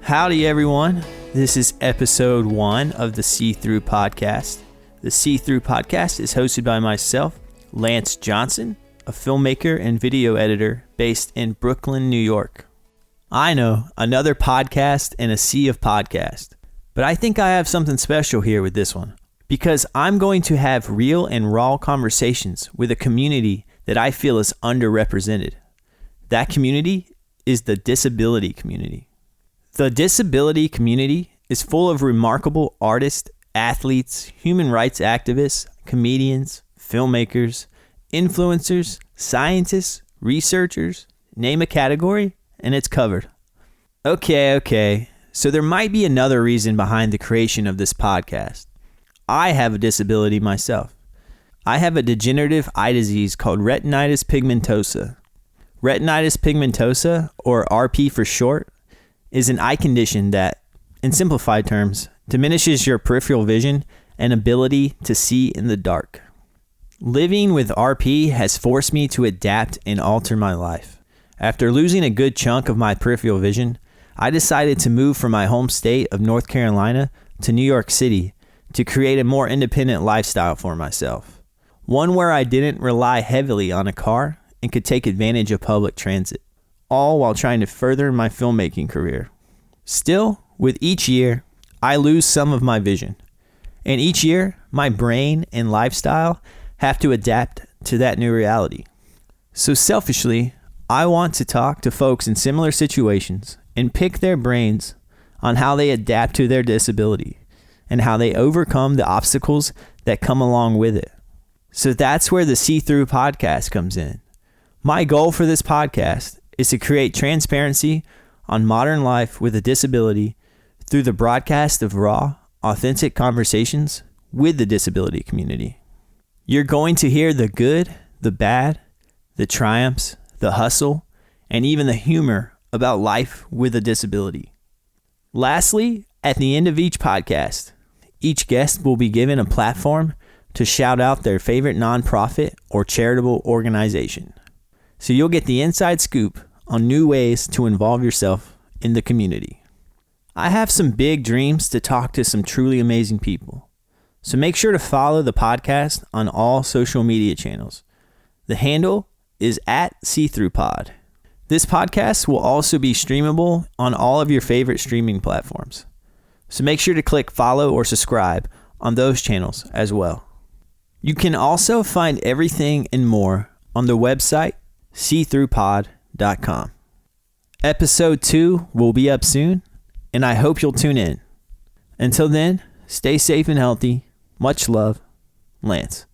Howdy, everyone. This is episode 1 of the SeeThrough Podcast. The SeeThrough Podcast is hosted by myself, Lance Johnson, a filmmaker and video editor based in Brooklyn, New York. I know, another podcast in a sea of podcasts, but I think I have something special here with this one, because I'm going to have real and raw conversations with a community that I feel is underrepresented. That community is the disability community. The disability community is full of remarkable artists, athletes, human rights activists, comedians, filmmakers, influencers, scientists, researchers. Name a category, and it's covered. Okay. So there might be another reason behind the creation of this podcast. I have a disability myself. I have a degenerative eye disease called Retinitis Pigmentosa. Retinitis Pigmentosa, or RP for short, is an eye condition that, in simplified terms, diminishes your peripheral vision and ability to see in the dark. Living with RP has forced me to adapt and alter my life. After losing a good chunk of my peripheral vision, I decided to move from my home state of North Carolina to New York City to create a more independent lifestyle for myself. One where I didn't rely heavily on a car and could take advantage of public transit, all while trying to further my filmmaking career. Still, with each year, I lose some of my vision. And each year, my brain and lifestyle have to adapt to that new reality. So selfishly, I want to talk to folks in similar situations and pick their brains on how they adapt to their disability and how they overcome the obstacles that come along with it. So that's where the SeeThrough Podcast comes in. My goal for this podcast is to create transparency on modern life with a disability through the broadcast of raw, authentic conversations with the disability community. You're going to hear the good, the bad, the triumphs, the hustle, and even the humor about life with a disability. Lastly, at the end of each podcast, each guest will be given a platform to shout out their favorite nonprofit or charitable organization. So you'll get the inside scoop on new ways to involve yourself in the community. I have some big dreams to talk to some truly amazing people. So make sure to follow the podcast on all social media channels. The handle is @SeeThroughPod. This podcast will also be streamable on all of your favorite streaming platforms. So make sure to click follow or subscribe on those channels as well. You can also find everything and more on the website SeeThroughPod.com. Episode 2 will be up soon, and I hope you'll tune in. Until then, stay safe and healthy. Much love, Lance.